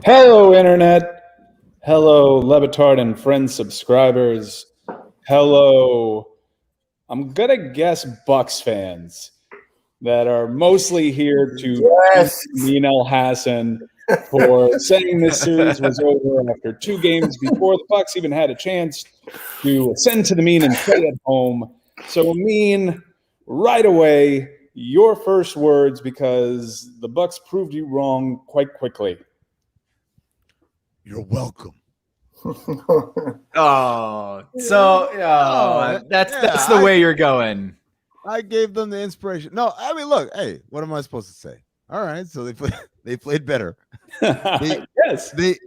Hello, Internet. Hello, Batard and Friends subscribers. Hello, I'm going to guess Bucks fans that are mostly here to Yes. Amin El Hassan for saying this series was over after 2 games before the Bucks even had a chance to ascend to the mean and play at home. So, Amin, right away, your first words, because the Bucks proved you wrong quite quickly. You're welcome. That's the way you're going. I gave them the inspiration. No, I mean, look, hey, what am I supposed to say? All right, so they played better. Yes, they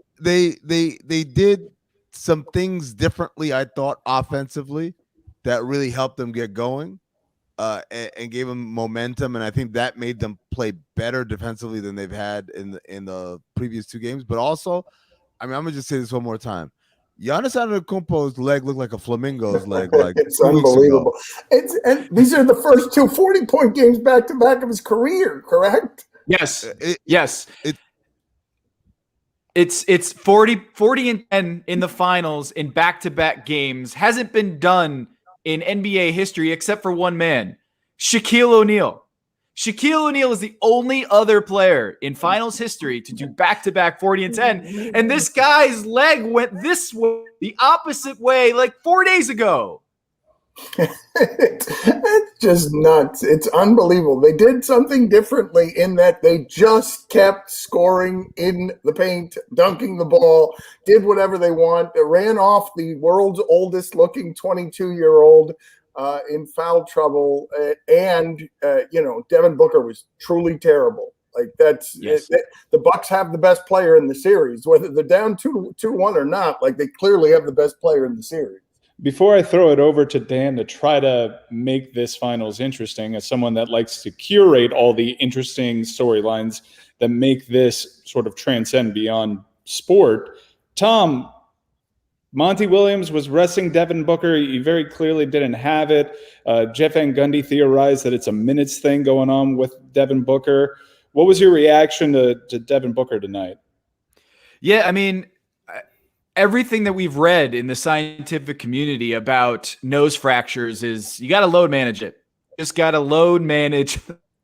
did some things differently. I thought offensively that really helped them get going, and gave them momentum. And I think that made them play better defensively than they've had in the previous 2 games. But also, I mean, I'm gonna just say this one more time. Giannis Antetokounmpo's leg looked like a flamingo's leg. Like it's unbelievable. And these are the first 2 40-point games back to back of his career, correct? Yes. It's 40 and 10 in the finals in back-to-back games. Hasn't been done in NBA history except for one man, Shaquille O'Neal. Shaquille O'Neal is the only other player in finals history to do back-to-back 40 and 10. And this guy's leg went this way, the opposite way, like 4 days ago. It's just nuts. It's unbelievable. They did something differently in that they just kept scoring in the paint, dunking the ball, did whatever they want. They ran off the world's oldest looking 22-year-old in foul trouble, and Devin Booker was truly terrible. Like that's yes. The Bucks have the best player in the series, whether they're down 2-1 or not. Like they clearly have the best player in the series. Before I throw it over to Dan to try to make this finals interesting, as someone that likes to curate all the interesting storylines that make this sort of transcend beyond sport, Tom, Monty Williams was resting Devin Booker. He very clearly didn't have it. Jeff Van Gundy theorized that it's a minutes thing going on with Devin Booker. What was your reaction to Devin Booker tonight? Yeah, I mean, everything that we've read in the scientific community about nose fractures is you got to load manage it. Just got to load manage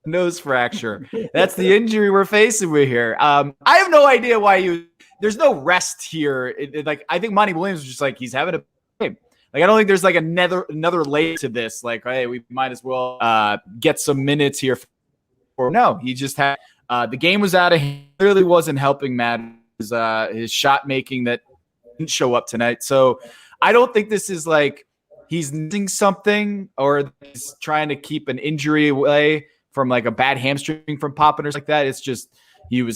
nose fracture. That's the injury we're facing with here. I have no idea why there's no rest here. Like I think Monty Williams was just like he's having a game. Like I don't think there's like another layer to this. Like hey, we might as well get some minutes here. Or no, he just had the game was out of hand. Clearly wasn't helping Matt. His shot making that didn't show up tonight. So I don't think this is like he's missing something or he's trying to keep an injury away from like a bad hamstring from popping or something like that. It's just he had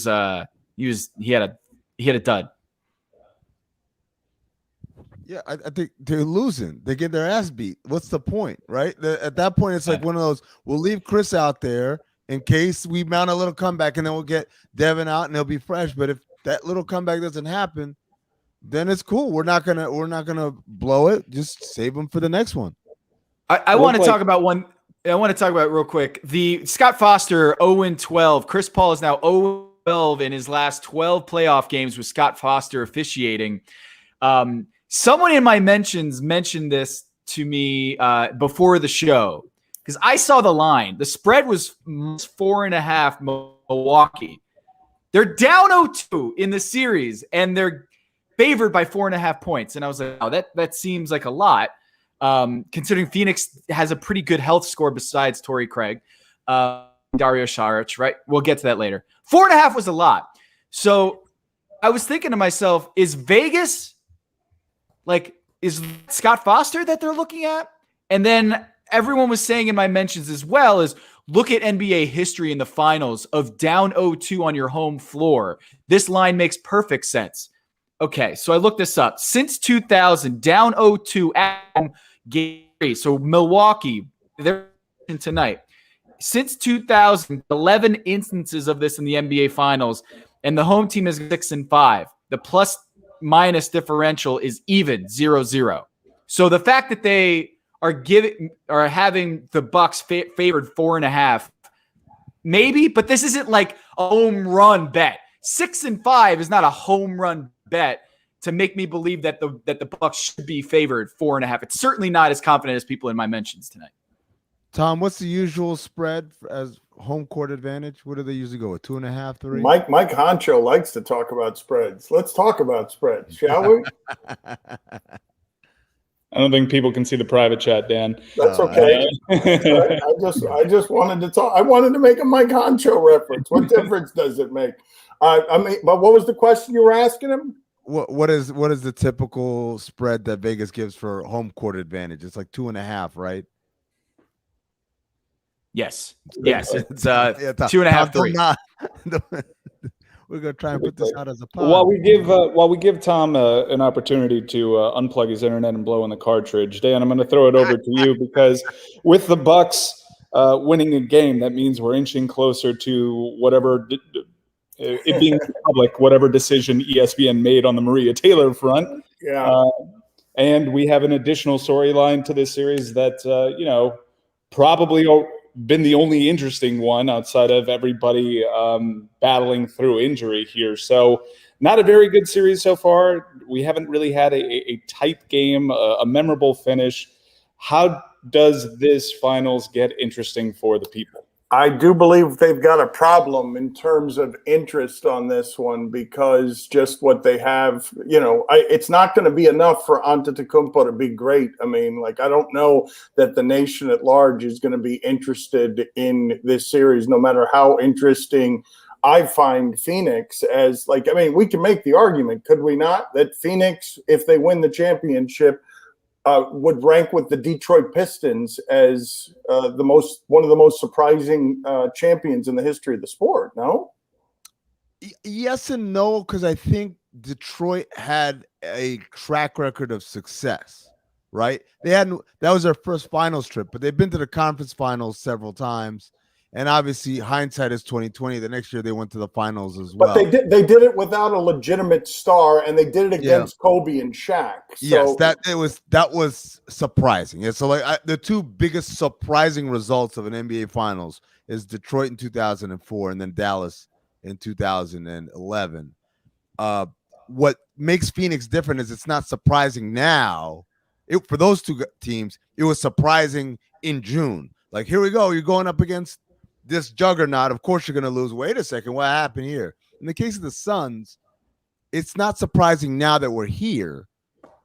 a dud. Yeah, I think they're losing. They get their ass beat. What's the point, right? At that point, it's like one of those, we'll leave Chris out there in case we mount a little comeback, and then we'll get Devin out and he'll be fresh. But if that little comeback doesn't happen, then it's cool. We're not gonna blow it. Just save them for the next one. I want to talk about one. I want to talk about it real quick. The Scott Foster 0-12. Chris Paul is now 0-12 in his last 12 playoff games with Scott Foster officiating. Someone in my mentions mentioned this to me before the show because I saw the line. The spread was 4.5 Milwaukee. They're down 0-2 in the series, and they're favored by 4.5 points. And I was like, oh, that seems like a lot. Considering Phoenix has a pretty good health score besides Torrey Craig, Dario Saric, right? We'll get to that later. 4.5 was a lot. So I was thinking to myself, is Scott Foster that they're looking at? And then everyone was saying in my mentions as well is look at NBA history in the finals of down 0-2 on your home floor. This line makes perfect sense. Okay, so I looked this up. Since 2000, down 0-2 at home, game 3. So Milwaukee, they're in tonight. Since 2000, 11 instances of this in the NBA Finals, and the home team is 6-5. The plus-minus differential is even 0-0. So the fact that they are having the Bucks favored 4.5, maybe, but this isn't like a home run bet. 6-5 is not a home run bet to make me believe that the Bucks should be favored 4.5. It's certainly not as confident as people in my mentions tonight. Tom, what's the usual spread as home court advantage? What do they usually go with? 2.5, 3? Mike Honcho likes to talk about spreads. Let's talk about spreads, shall we? I don't think people can see the private chat, Dan. That's okay. I just wanted to talk. I wanted to make a Mike Honcho reference. What difference does it make? I mean, but what was the question you were asking him? What is the typical spread that Vegas gives for home court advantage? It's like 2.5, right? Yes. It's 2.5, 3. We're gonna try and put this out as a pod. While we give Tom an opportunity to unplug his internet and blow in the cartridge, Dan, I'm going to throw it over to you because with the Bucks winning a game, that means we're inching closer to whatever it being public, whatever decision ESPN made on the Maria Taylor front. Yeah, and we have an additional storyline to this series that probably been the only interesting one outside of everybody battling through injury here. So not a very good series so far. We haven't really had a tight game, a memorable finish. How does this finals get interesting for the people? I do believe they've got a problem in terms of interest on this one because just what they have, it's not going to be enough for Antetokounmpo to be great. I mean, I don't know that the nation at large is going to be interested in this series, no matter how interesting I find Phoenix as we can make the argument, could we not, that Phoenix, if they win the championship, would rank with the Detroit Pistons as one of the most surprising champions in the history of the sport. No? Yes and no, because I think Detroit had a track record of success, right? That was their first finals trip, but they've been to the conference finals several times. And obviously, hindsight is 2020. The next year they went to the finals as well. But they did it without a legitimate star, and they did it against Kobe and Shaq. So. Yes, that was surprising. Yeah, so the two biggest surprising results of an NBA Finals is Detroit in 2004 and then Dallas in 2011. What makes Phoenix different is it's not surprising now. For those two teams, it was surprising in June. Here we go. You're going up against this juggernaut. Of course you're going to lose. Wait a second. What happened here? In the case of the Suns, it's not surprising now that we're here,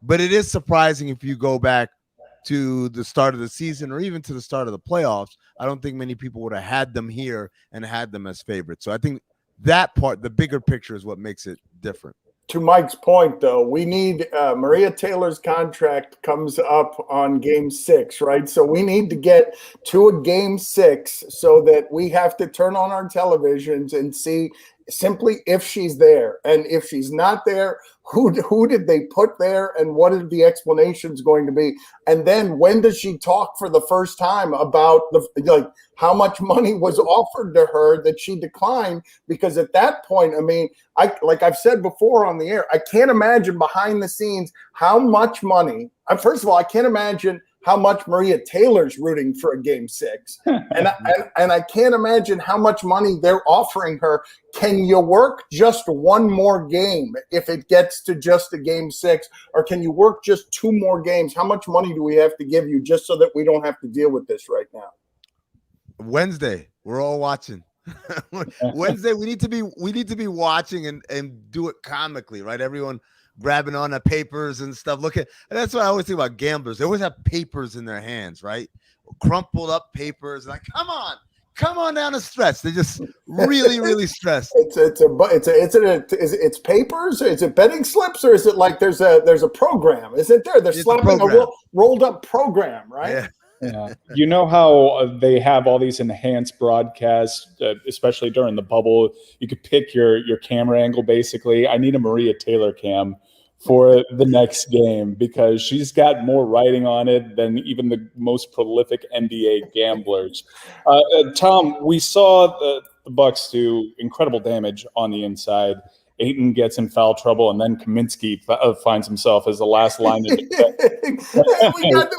but it is surprising if you go back to the start of the season or even to the start of the playoffs. I don't think many people would have had them here and had them as favorites. So I think that part, the bigger picture, is what makes it different. To Mike's point, though, we need Maria Taylor's contract comes up on Game 6, right? So we need to get to a Game 6 so that we have to turn on our televisions and see simply if she's there. And if she's not there, who did they put there and what are the explanations going to be? And then when does she talk for the first time about how much money was offered to her that she declined? Because at that point, I've said before on the air, I can't imagine behind the scenes how much money. First of all, I can't imagine how much Maria Taylor's rooting for a Game 6. And I can't imagine how much money they're offering her. Can you work just one more game if it gets to just a Game 6? Or can you work just 2 more games? How much money do we have to give you just so that we don't have to deal with this right now? Wednesday, we're all watching. Wednesday, we need to be watching and do it comically, right? Everyone grabbing on the papers and stuff. And that's what I always think about gamblers. They always have papers in their hands, right? Crumpled up papers. Come on down the stretch. They're just really, really stressed. It's papers. Is it betting slips, or is it there's a program? Isn't there? They're slapping a rolled up program, right? Yeah. Yeah. You know how they have all these enhanced broadcasts, especially during the bubble. You could pick your camera angle, basically. I need a Maria Taylor cam for the next game because she's got more writing on it than even the most prolific NBA gamblers. Tom, we saw the Bucks do incredible damage on the inside. Ayton gets in foul trouble, and then Kaminsky finds himself as the last line of defense. we got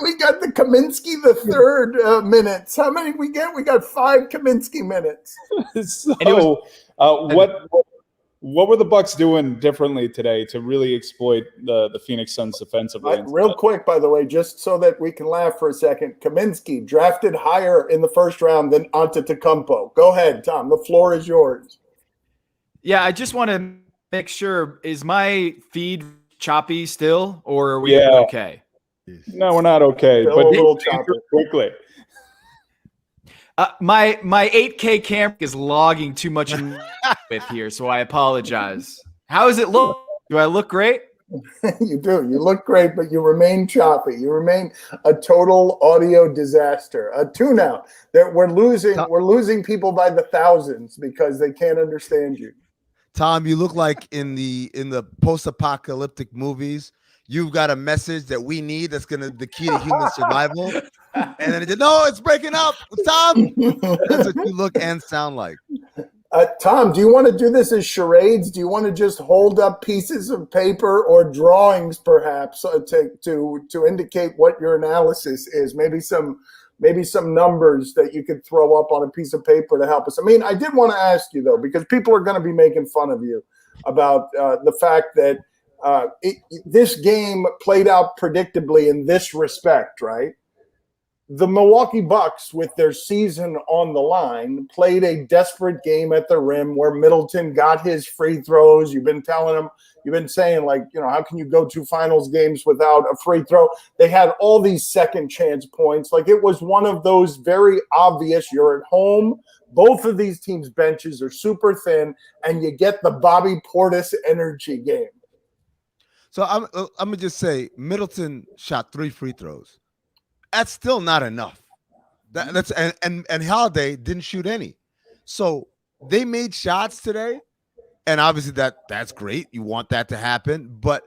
the Kaminsky the third minutes. How many we get? We got 5 Kaminsky minutes. So, What were the Bucks doing differently today to really exploit the Phoenix Suns defensively? Real quick, by the way, just so that we can laugh for a second, Kaminsky drafted higher in the first round than Antetokounmpo. Go ahead, Tom. The floor is yours. Yeah, I just want to make sure, is my feed choppy still, or are we okay? No, we're not okay. Still but a little choppy. Quickly. My 8K camera is logging too much with here, so I apologize. How does it look? Do I look great? You do. You look great, but you remain choppy. You remain a total audio disaster. A tune out. We're losing people by the thousands because they can't understand you. Tom, you look like in the post-apocalyptic movies, you've got a message that we need that's the key to human survival. And then it said, no, it's breaking up. Tom, that's what you look and sound like. Tom, do you want to do this as charades? Do you want to just hold up pieces of paper or drawings, perhaps, to indicate what your analysis is? Maybe some numbers that you could throw up on a piece of paper to help us. I mean, I did want to ask you, though, because people are going to be making fun of you about the fact that this game played out predictably in this respect, right? The Milwaukee Bucks, with their season on the line, played a desperate game at the rim where Middleton got his free throws. You've been saying, like, how can you go 2 finals games without a free throw? They had all these second chance points. Like, it was one of those very obvious, you're at home. Both of these teams' benches are super thin, and you get the Bobby Portis energy game. So I'm going to just say Middleton shot 3 free throws. That's still not enough. And Holiday didn't shoot any. So they made shots today, and obviously that's great. You want that to happen, but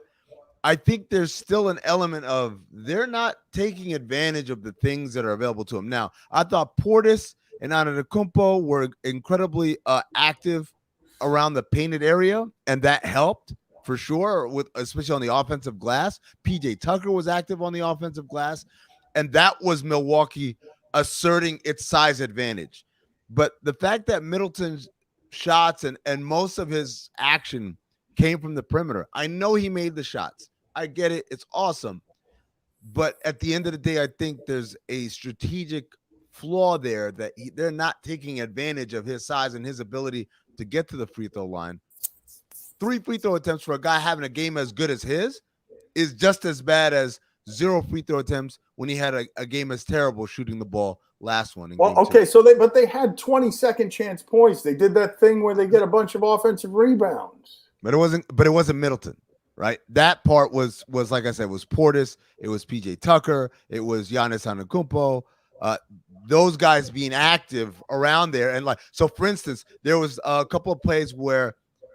I think there's still an element of they're not taking advantage of the things that are available to them. Now, I thought Portis and Antetokounmpo were incredibly active around the painted area, and that helped for sure, especially on the offensive glass. PJ Tucker was active on the offensive glass. And that was Milwaukee asserting its size advantage. But the fact that Middleton's shots and most of his action came from the perimeter. I know he made the shots. I get it. It's awesome. But at the end of the day, I think there's a strategic flaw there that they're not taking advantage of his size and his ability to get to the free throw line. 3 free throw attempts for a guy having a game as good as his is just as bad as 0 free throw attempts when he had a game as terrible shooting the ball last one. Well, okay, so they had 20 second chance points. They did that thing where they get a bunch of offensive rebounds. But it wasn't Middleton, right? That part was like I said, was Portis, it was PJ Tucker, it was Giannis Antetokounmpo. Those guys being active around there. And so for instance, there was a couple of plays where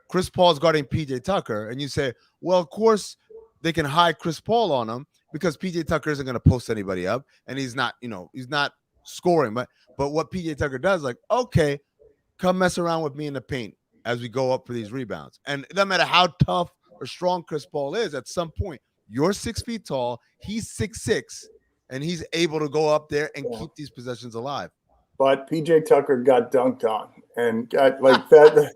Chris Paul's guarding PJ Tucker, and you say, well, of course they can hide Chris Paul on him, because PJ Tucker isn't going to post anybody up, and he's not scoring. But what PJ Tucker does, like, okay, come mess around with me in the paint as we go up for these rebounds. And it doesn't matter how tough or strong Chris Paul is, at some point, you're 6 feet tall, he's 6'6", and he's able to go up there and keep these possessions alive. But PJ Tucker got dunked on and got like that.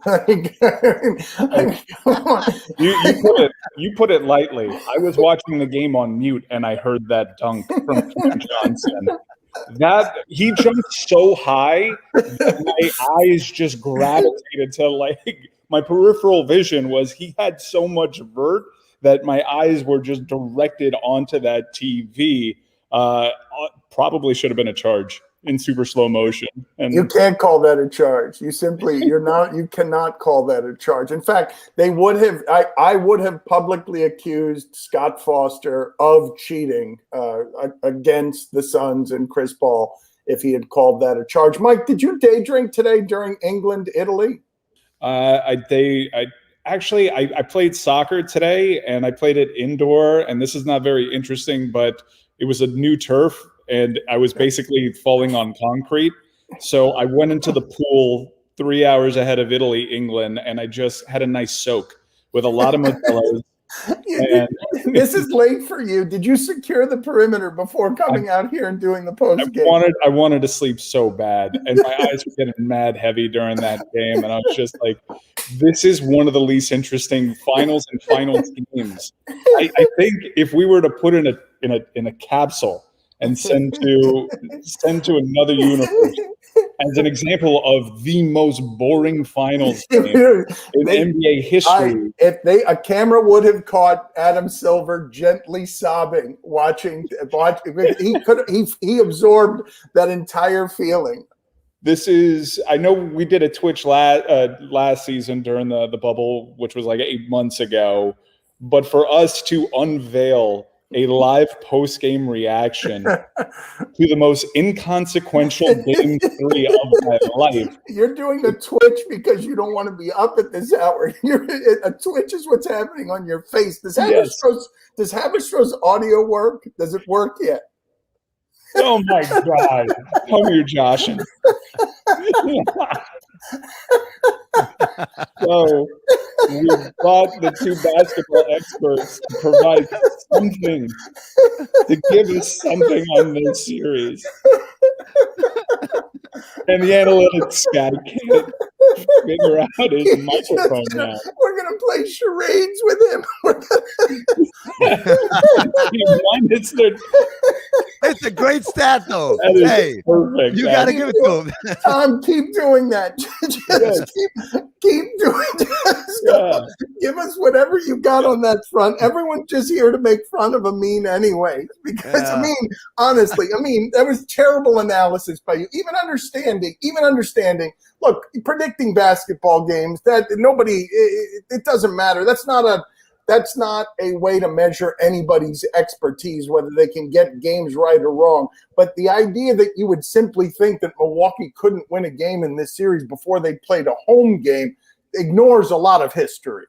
You put it lightly. I was watching the game on mute and I heard that dunk from Cam Johnson. That he jumped so high that my eyes just gravitated to, like, my peripheral vision was he had so much vert that my eyes were just directed onto that TV. Probably should have been a charge in super slow motion. And you can't call that a charge. You cannot call that a charge. In fact, I would have publicly accused Scott Foster of cheating against the Suns and Chris Paul if he had called that a charge. Mike, did you day drink today during England-Italy? I played soccer today, and I played it indoor, and this is not very interesting, but it was a new turf, and I was basically falling on concrete. So I went into the pool 3 hours ahead of Italy, England, and I just had a nice soak with a lot of Modelo's And This is late for you. Did you secure the perimeter before coming out here and doing the post game? I wanted to sleep so bad, and my eyes were getting mad heavy during that game, and I was just like, this is one of the least interesting finals and finals games. I think if we were to put in a capsule and send to another universe as an example of the most boring finals game in NBA history. If a camera would have caught Adam Silver gently sobbing, watching, he absorbed that entire feeling. This is, I know we did a Twitch last season during the bubble, which was like 8 months ago, but for us to unveil a live post-game reaction to the most inconsequential game 3 of my life. You're doing the Twitch because you don't want to be up at this hour. A Twitch is what's happening on your face. Does Haberstraw's audio work? Does it work yet? Oh my God. Come here, Joshin. So we brought the two basketball experts to provide something, to give us something on this series. And the analytics guy can't figure out his microphone now. We're going to play charades with him. It's a great stat, though. Hey, perfect. You got to give it to him. Tom, keep doing that. Keep doing it. Give us whatever you got on that front. Everyone's just here to make fun of Amin anyway. Because, honestly, that was terrible analysis by you. Even understanding, look, predicting basketball games, that nobody, it doesn't matter. That's not a way to measure anybody's expertise, whether they can get games right or wrong. But the idea that you would simply think that Milwaukee couldn't win a game in this series before they played a home game ignores a lot of history.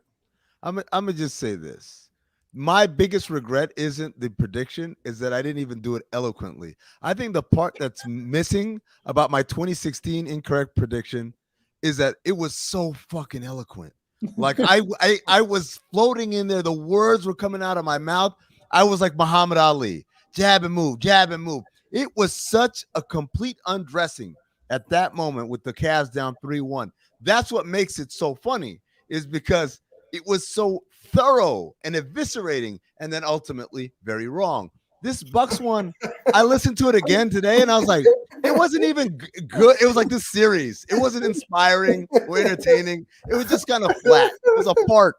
I'm going to just say this. My biggest regret isn't the prediction, is that I didn't even do it eloquently. I think the part that's missing about my 2016 incorrect prediction is that it was so fucking eloquent. Like I was floating in there. The words were coming out of my mouth. I was like Muhammad Ali, jab and move, jab and move. It was such a complete undressing at that moment with the Cavs down 3-1. That's what makes it so funny, is because it was so thorough and eviscerating, and then ultimately very wrong. This Bucks one, I listened to it again today, and I was like, it wasn't even good. It was like this series. It wasn't inspiring or entertaining. It was just kind of flat. It was a fart.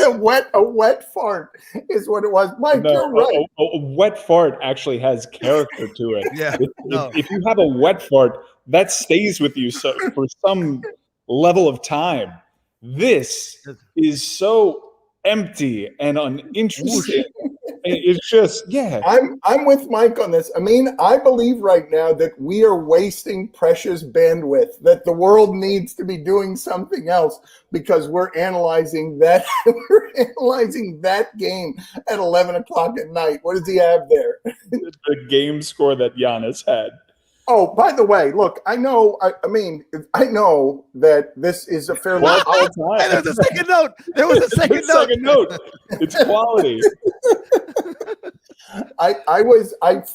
A wet fart is what it was. Mike, you're right. A wet fart actually has character to it. Yeah. If you have a wet fart, that stays with you for some level of time. This is so empty and uninteresting. It's just, I'm with Mike on this. I believe right now that we are wasting precious bandwidth, that the world needs to be doing something else because we're analyzing that. We're analyzing that game at 11 o'clock at night. What does he have there? The game score that Giannis had. Oh, by the way, look, I know that this is a fairly There was a second note. There was a second note. It's quality. I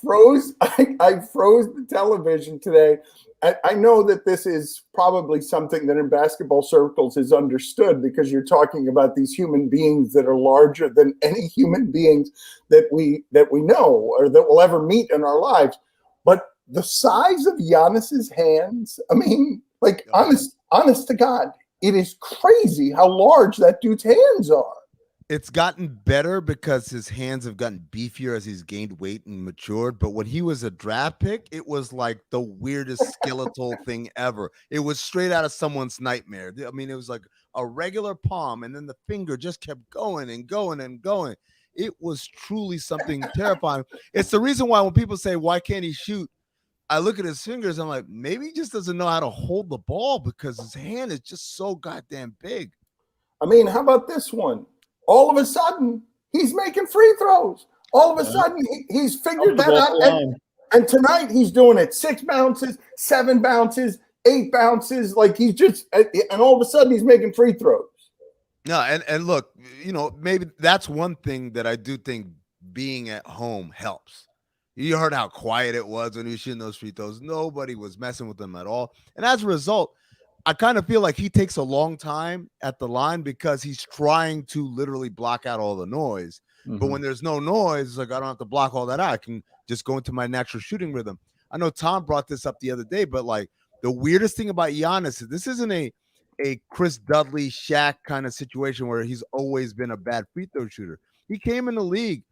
froze the television today. I know that this is probably something that in basketball circles is understood because you're talking about these human beings that are larger than any human beings that we know or that we'll ever meet in our lives. But the size of Giannis's hands, honest to God, it is crazy how large that dude's hands are. It's gotten better because his hands have gotten beefier as he's gained weight and matured. But when he was a draft pick, it was like the weirdest skeletal thing ever. It was straight out of someone's nightmare. It was like a regular palm, and then the finger just kept going and going and going. It was truly something terrifying. It's the reason why when people say, why can't he shoot? I look at his fingers, I'm like, maybe he just doesn't know how to hold the ball because his hand is just so goddamn big. How about this one? All of a sudden, he's making free throws. All of a sudden, he's figured that out. And tonight, he's doing it 6 bounces, 7 bounces, 8 bounces. Like and all of a sudden, he's making free throws. No, and look, maybe that's one thing that I do think being at home helps. You heard how quiet it was when he was shooting those free throws. Nobody was messing with him at all. And as a result, I kind of feel like he takes a long time at the line because he's trying to literally block out all the noise. But when there's no noise, it's like I don't have to block all that out. I can just go into my natural shooting rhythm. I know Tom brought this up the other day, but like the weirdest thing about Giannis is this isn't a Chris Dudley, Shaq kind of situation where he's always been a bad free throw shooter. He came in the league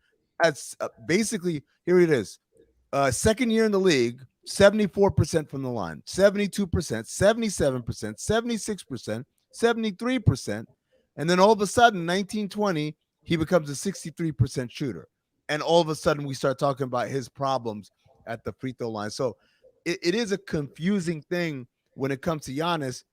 as basically, here it is, second year in the league, 74% from the line, 72%, 77%, 76%, 73%. And then all of a sudden, 1920, he becomes a 63% shooter. And all of a sudden, we start talking about his problems at the free throw line. So it is a confusing thing when it comes to Giannis.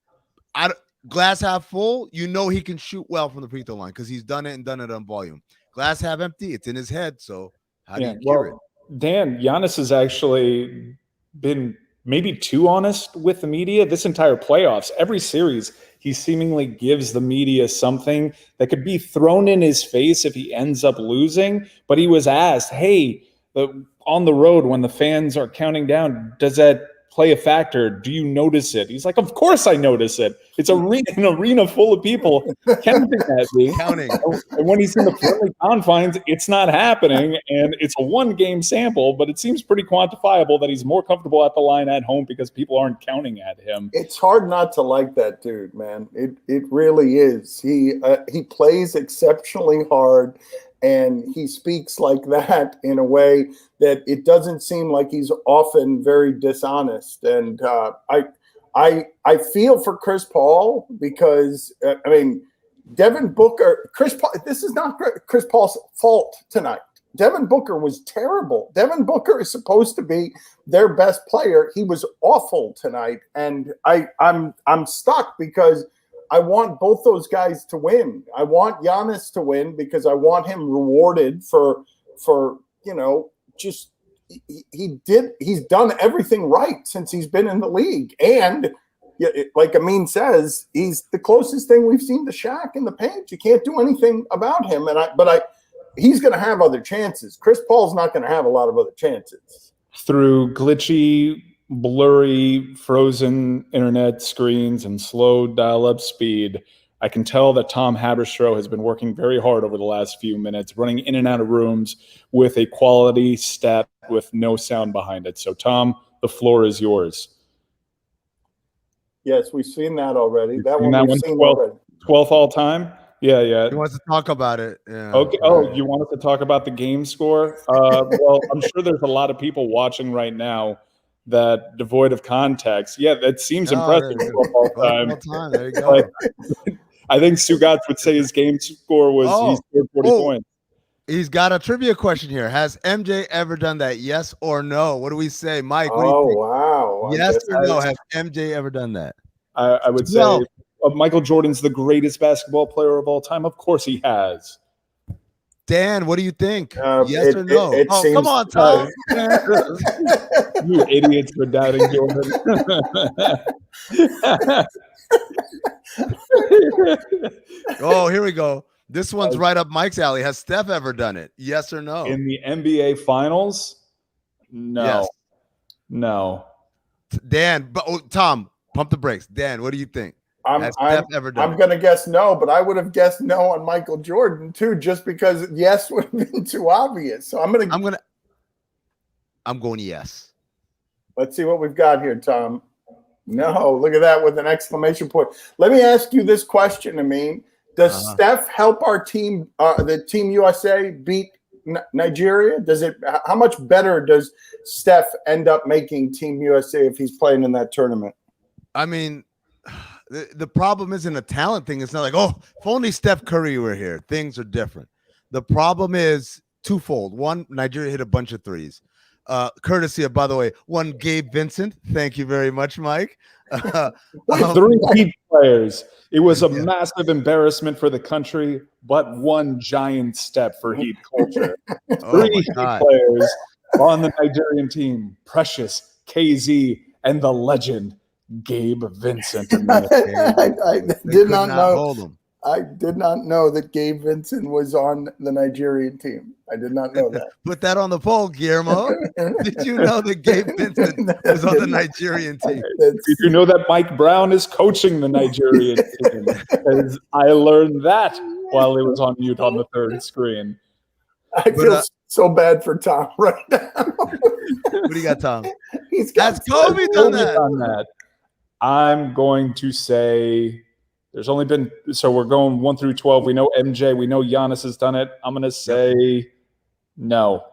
Glass half full, he can shoot well from the free throw line because he's done it on volume. Glass half empty, it's in his head. So how do you cure it? Dan, Giannis has actually been maybe too honest with the media this entire playoffs. Every series, he seemingly gives the media something that could be thrown in his face if he ends up losing. But he was asked, hey, on the road when the fans are counting down, does that play a factor? Do you notice it? He's like, of course I notice it. It's an arena full of people counting at me. And when he's in the friendly confines, it's not happening. And it's a 1-game sample, but it seems pretty quantifiable that he's more comfortable at the line at home because people aren't counting at him. It's hard not to like that dude, man. It really is. He plays exceptionally hard. And he speaks like that in a way that it doesn't seem like he's often very dishonest. And I feel for Chris Paul because, Devin Booker, Chris Paul, this is not Chris Paul's fault tonight. Devin Booker was terrible. Devin Booker is supposed to be their best player. He was awful tonight. And I'm stuck because I want both those guys to win. I want Giannis to win because I want him rewarded for just he's done everything right since he's been in the league. And like Amin says, he's the closest thing we've seen to Shaq in the paint. You can't do anything about him. He's going to have other chances. Chris Paul's not going to have a lot of other chances. Through glitchy, blurry, frozen internet screens and slow dial-up speed, I can tell that Tom Haberstroh has been working very hard over the last few minutes, running in and out of rooms with a quality stat with no sound behind it. So, Tom, the floor is yours. Yes, we've seen that already. We've seen 12th all time? Yeah. He wants to talk about it. Yeah. Okay. Oh, you want us to talk about the game score? Well, I'm sure there's a lot of people watching right now that devoid of context. Yeah, that seems impressive. All time. There you go. I think Stugotz would say his game score was he scored 40 points. He's got a trivia question here. Has MJ ever done that? Yes or no? What do we say, Mike? What do you think? Wow. Yes or no? Has MJ ever done that? I would say Michael Jordan's the greatest basketball player of all time. Of course he has. Dan, what do you think? Yes or no? Come on, Tom. You idiots for doubting Jordan. Here we go. This one's right up Mike's alley. Has Steph ever done it? Yes or no? In the NBA Finals? No. Yes. No. Dan, Tom, pump the brakes. Dan, what do you think? Has Steph ever done it? I'm going to guess no, but I would have guessed no on Michael Jordan too, just because yes would have been too obvious. So I'm going yes. Let's see what we've got here, Tom. No, look at that with an exclamation point. Let me ask you this question, Amin. Does Steph help our team, the Team USA, beat Nigeria? How much better does Steph end up making Team USA if he's playing in that tournament? I mean, the problem isn't a talent thing. It's not like, if only Steph Curry were here, things are different. The problem is twofold. One, Nigeria hit a bunch of threes. Courtesy of, by the way, one Gabe Vincent. Thank you very much, Mike. 3 Heat players. It was a massive embarrassment for the country, but one giant step for Heat culture. 3 Heat players on the Nigerian team. Precious, KZ, and the legend, Gabe Vincent. I did not know. Hold him. I did not know that Gabe Vincent was on the Nigerian team. I did not know that. Put that on the poll, Guillermo. Did you know that Gabe Vincent was on the Nigerian team? Did you know that Mike Brown is coaching the Nigerian team? Because I learned that while it was on mute on the third screen. I feel so bad for Tom right now. What do you got, Tom? Has Kobe done that? I'm going to say there's only been, so we're going 1 through 12. We know MJ, we know Giannis has done it. I'm going to say no.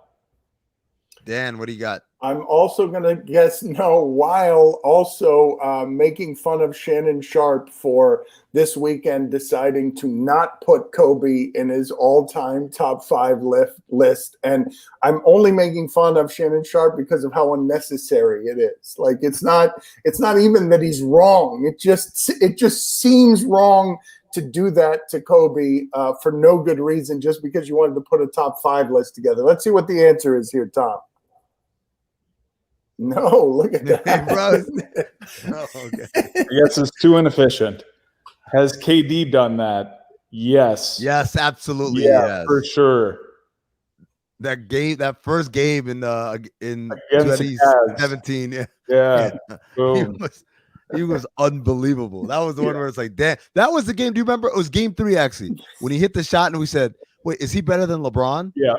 Dan, what do you got? I'm also going to guess no, while also making fun of Shannon Sharp for this weekend deciding to not put Kobe in his all-time top 5 list. And I'm only making fun of Shannon Sharp because of how unnecessary it is. Like, it's not even that he's wrong. It just seems wrong to do that to Kobe for no good reason, just because you wanted to put a top 5 list together. Let's see what the answer is here, Tom. No, look at that. Oh, okay. I guess it's too inefficient. Has KD done that? Yes. Yes, absolutely. Yeah, yes. for sure. That first game in Against the Cavs. 2017. Yeah. Boom. He was unbelievable. That was the one where it's like, damn. That was the game. Do you remember? It was game 3, actually, when he hit the shot and we said, wait, is he better than LeBron? Yeah.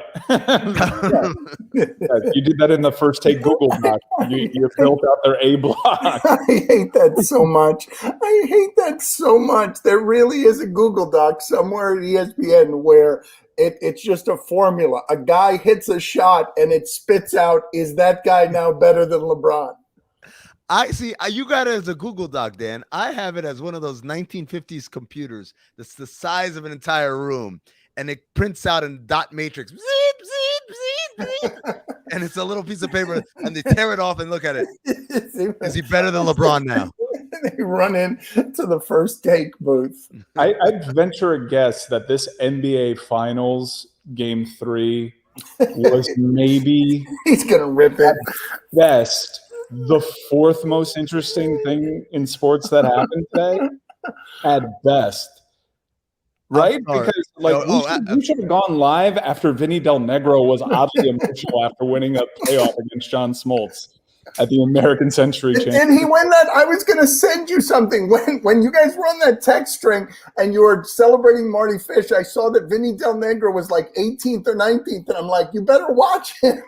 You did that in the first take Google Doc. You filled out their A block. I hate that so much. There really is a Google Doc somewhere at ESPN where it's just a formula. A guy hits a shot and it spits out, is that guy now better than LeBron? I see. You got it as a Google Doc, Dan. I have it as one of those 1950s computers that's the size of an entire room. And it prints out in dot matrix. Zeep, zeep, zeep, zeep. And it's a little piece of paper, and they tear it off and look at it. Is he better than LeBron now? They run in to the first take booth. I'd venture a guess that this NBA Finals Game 3 was maybe he's gonna rip it. Best, the 4th most interesting thing in sports that happened today. At best. Right? Because we should have gone live after Vinny Del Negro was oddly emotional after winning a playoff against John Smoltz at the American Century Championship. Did he win that? I was going to send you something. When you guys were on that text string and you were celebrating Marty Fish, I saw that Vinny Del Negro was like 18th or 19th, and I'm like, you better watch him.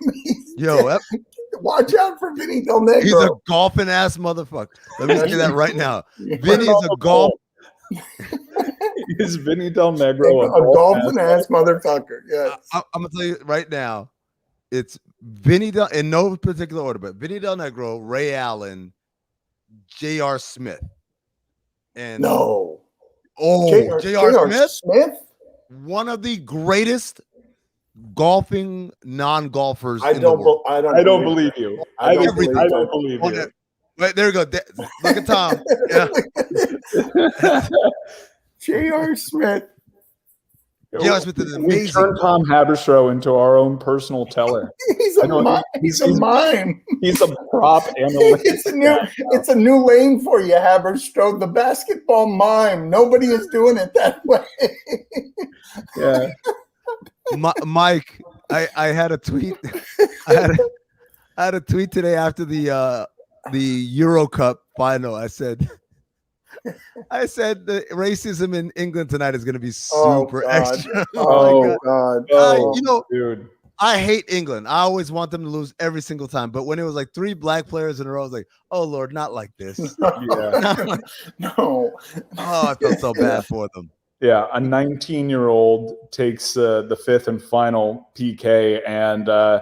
Watch out for Vinny Del Negro. He's a golfing ass motherfucker. Let me say that right now. Vinny is a golf. Is Vinny Del Negro a golfing ass motherfucker? Yes. I'm gonna tell you right now, it's Vinny Del, in no particular order, but Vinny Del Negro, Ray Allen, J.R. Smith, and J.R. Smith, one of the greatest golfing non-golfers. I don't believe you. I don't believe you. Wait, there you go. Look at Tom. Yeah. J.R. Smith. J.R. Smith is amazing. We turned Tom Haberstroh into our own personal teller. He's a mime. He's a prop analyst. It's a new lane for you, Haberstroh. The basketball mime. Nobody is doing it that way. Yeah. Mike, I had a tweet. I had a tweet today after the Euro Cup final. I said the racism in England tonight is going to be super extra. Oh God! Dude, I hate England. I always want them to lose every single time. But when it was like 3 black players in a row, I was like, oh Lord, not like this. No. Oh, I felt so bad for them. Yeah, a 19-year-old takes the 5th and final PK, and I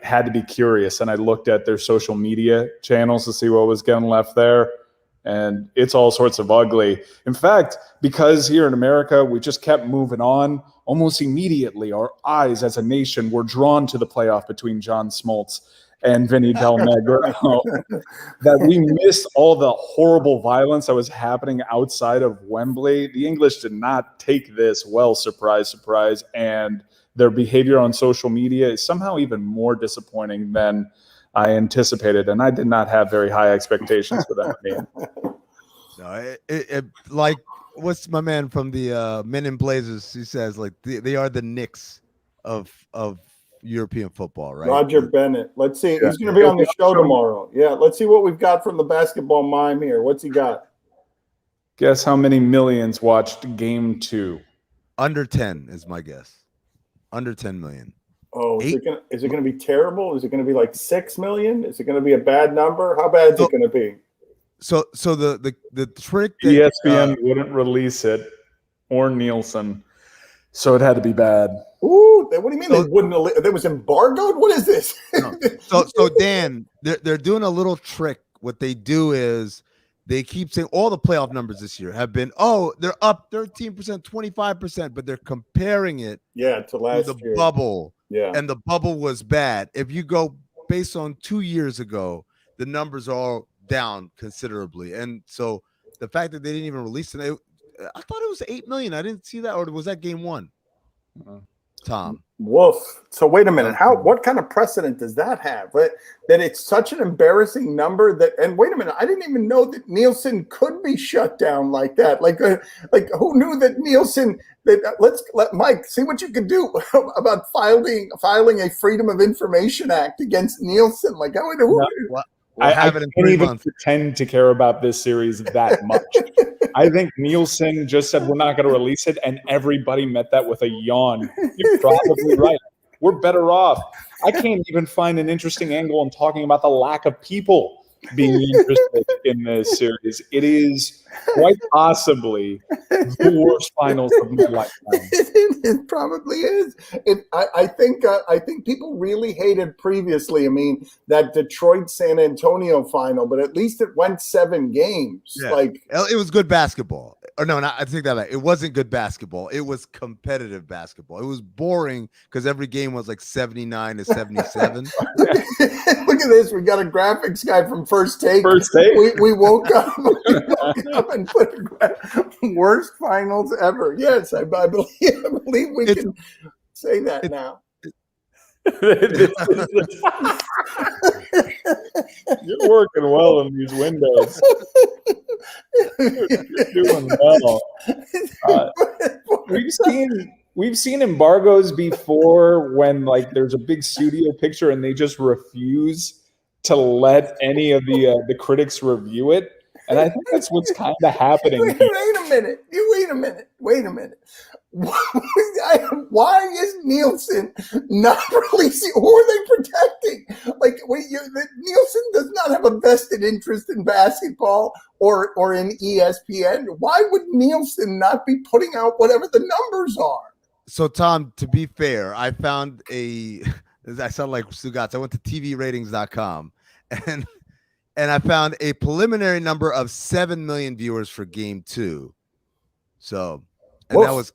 had to be curious, and I looked at their social media channels to see what was getting left there, and it's all sorts of ugly. In fact, because here in America, we just kept moving on, almost immediately our eyes as a nation were drawn to the playoff between John Smoltz and Vinny Del Negro, that we missed all the horrible violence that was happening outside of Wembley. The English did not take this well, surprise, surprise, and their behavior on social media is somehow even more disappointing than I anticipated, and I did not have very high expectations for that game. No, like what's my man from the Men in Blazers? He says like they are the Knicks of European football, right? Roger Bennett. Let's see. Yeah. He's going to be on the show tomorrow. Yeah, let's see what we've got from the basketball mime here. What's he got? Guess how many millions watched Game 2? Under 10 is my guess. Under 10 million. Oh, is it going to be terrible? Is it going to be like 6 million? Is it going to be a bad number? How bad is it going to be? So the trick that, ESPN wouldn't release it, or Nielsen, so it had to be bad. Ooh, what do you mean they wouldn't? There was embargoed. What is this? So Dan, they're doing a little trick. What they do is they keep saying all the playoff numbers this year have been, they're up 13%, 25%, but they're comparing it to last the year. Bubble. Yeah. And the bubble was bad. If you go based on 2 years ago, the numbers are down considerably. And so the fact that they didn't even release it, I thought it was 8 million. I didn't see that, or was that game 1? Tom. Woof. So wait a minute. What kind of precedent does that have? That it's such an embarrassing number and wait a minute, I didn't even know that Nielsen could be shut down like that. Like who knew that Nielsen? Let's let Mike see what you can do about filing a Freedom of Information Act against Nielsen. Like I can't even pretend to care about this series that much. I think Nielsen just said we're not going to release it, and everybody met that with a yawn. You're probably right. We're better off. I can't even find an interesting angle in talking about the lack of people being interested in this series. It is quite possibly the worst finals of my lifetime. It probably is. I think people really hated previously. I mean, that Detroit San Antonio final, but at least it went 7 games. Yeah. Like it was good basketball. Or no, I take that back. It wasn't good basketball. It was competitive basketball. It was boring because every game was like 79 to 77. Look at this. We got a graphics guy from First Take. We woke up and put worst finals ever. Yes, I believe we can say that now. You're working well in these windows. You're doing well. We've seen embargoes before when like there's a big studio picture and they just refuse to let any of the critics review it. And I think that's what's kind of happening. Wait a minute. Why is Nielsen not releasing? Who are they protecting? Nielsen does not have a vested interest in basketball or in ESPN. Why would Nielsen not be putting out whatever the numbers are? So, Tom, to be fair, I found I sound like Stugotz. I went to tvratings.com and I found a preliminary number of 7 million viewers for game 2. So, and that was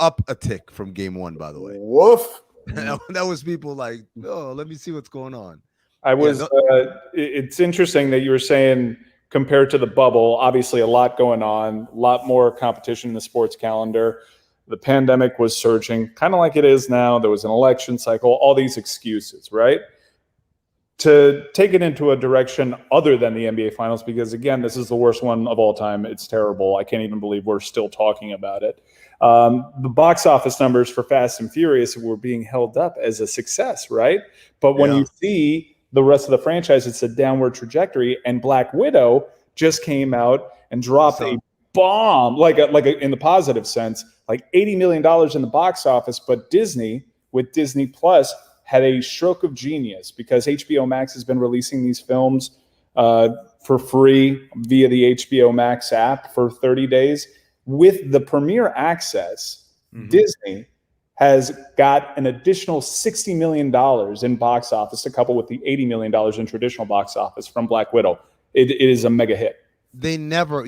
up a tick from game 1, by the way. Woof. That was people like, let me see what's going on. It's interesting that you were saying compared to the bubble, obviously a lot going on, a lot more competition in the sports calendar. The pandemic was surging, kind of like it is now. There was an election cycle, all these excuses, right? To take it into a direction other than the NBA Finals, because, again, this is the worst one of all time. It's terrible. I can't even believe we're still talking about it. The box office numbers for Fast and Furious were being held up as a success, right? But when you see the rest of the franchise, it's a downward trajectory, and Black Widow just came out and dropped a bomb, like in the positive sense, like $80 million in the box office, but Disney, with Disney Plus, had a stroke of genius because HBO Max has been releasing these films for free via the HBO Max app for 30 days. With the premiere access, Disney has got an additional $60 million in box office to couple with the $80 million in traditional box office from Black Widow. It is a mega hit. They never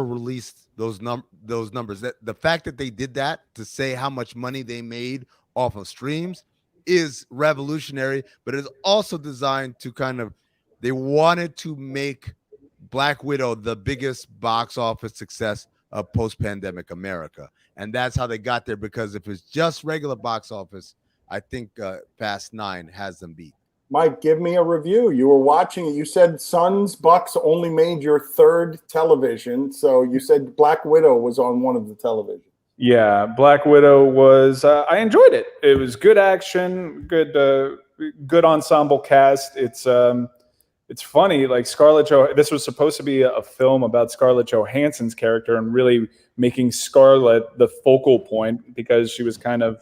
released those numbers. That the fact that they did that to say how much money they made off of streams is revolutionary, but it's also designed to they wanted to make Black Widow the biggest box office success of post-pandemic America. And that's how they got there, because if it's just regular box office, I think Fast 9 has them beat. Mike, give me a review. You were watching it. You said Suns Bucks only made your third television. So you said Black Widow was on one of the televisions. Yeah, Black Widow was. I enjoyed it. It was good action, good ensemble cast. It's funny, like this was supposed to be a film about Scarlett Johansson's character and really making Scarlett the focal point because she was kind of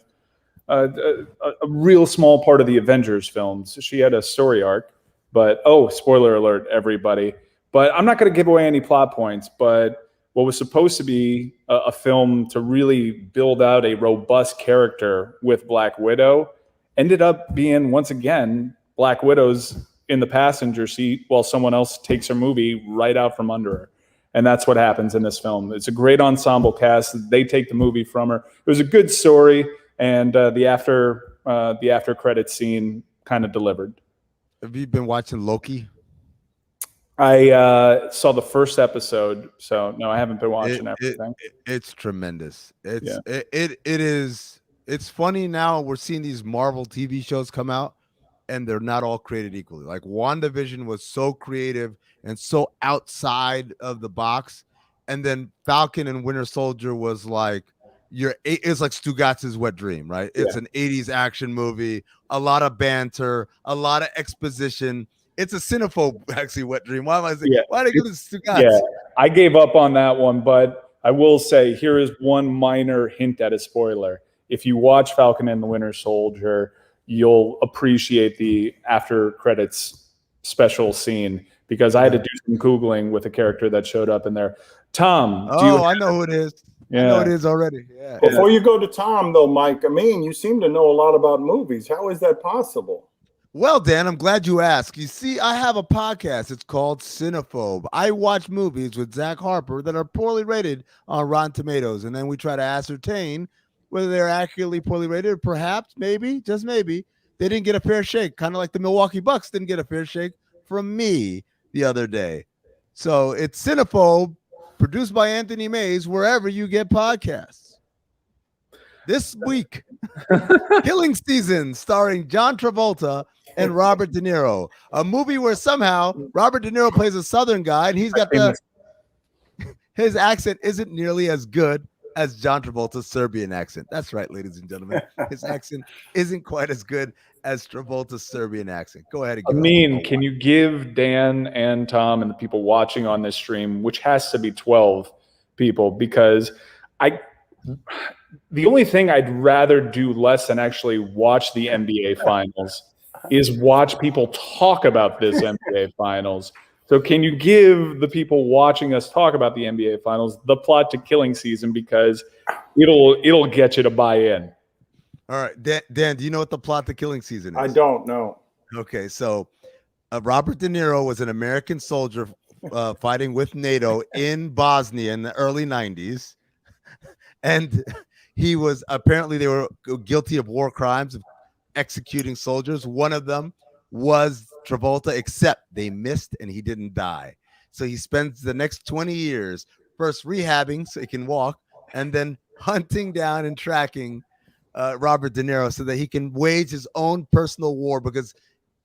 a real small part of the Avengers films. She had a story arc, but spoiler alert, everybody. But I'm not going to give away any plot points, but what was supposed to be a film to really build out a robust character with Black Widow ended up being, once again, Black Widow's in the passenger seat while someone else takes her movie right out from under her. And that's what happens in this film. It's a great ensemble cast. They take the movie from her. It was a good story, and the after credits scene kind of delivered. Have you been watching Loki? I saw the first episode, so no, I haven't been watching everything. It's tremendous. It is. It's funny now. We're seeing these Marvel TV shows come out, and they're not all created equally. Like WandaVision was so creative and so outside of the box, and then Falcon and Winter Soldier was like it's like Stugotz's wet dream, right? It's an 80s action movie, a lot of banter, a lot of exposition. It's a Cinephobe actually wet dream. Why am I saying? Yeah. Why did I go to Stugotz? Yeah, I gave up on that one, but I will say here is one minor hint at a spoiler. If you watch Falcon and the Winter Soldier, you'll appreciate the after credits special scene because I had to do some Googling with a character that showed up in there. Tom. I know who it is. Yeah. I know it is already. Yeah. Before you go to Tom, though, Mike, I mean, you seem to know a lot about movies. How is that possible? Well, Dan, I'm glad you asked. You see, I have a podcast. It's called Cinephobe. I watch movies with Zach Harper that are poorly rated on Rotten Tomatoes, and then we try to ascertain whether they're accurately poorly rated, or perhaps, maybe, just maybe, they didn't get a fair shake, kind of like the Milwaukee Bucks didn't get a fair shake from me the other day. So it's Cinephobe, produced by Anthony Mays, wherever you get podcasts. This week, Killing Season, starring John Travolta and Robert De Niro, a movie where somehow Robert De Niro plays a Southern guy, and he's got his accent isn't nearly as good as John Travolta's Serbian accent. That's right, ladies and gentlemen. His accent isn't quite as good as Travolta's Serbian accent. Go ahead and give can you give Dan and Tom and the people watching on this stream, which has to be 12 people, because the only thing I'd rather do less than actually watch the NBA Finals is watch people talk about this NBA Finals. So can you give the people watching us talk about the NBA Finals the plot to Killing Season, because it'll get you to buy in. All right, Dan, do you know what the plot to Killing Season is? I don't know. Okay, so Robert De Niro was an American soldier fighting with NATO in Bosnia in the early 90s. And he was apparently they were guilty of war crimes, of executing soldiers. One of them was Travolta, except they missed and he didn't die. So he spends the next 20 years first rehabbing so he can walk, and then hunting down and tracking Robert De Niro so that he can wage his own personal war, because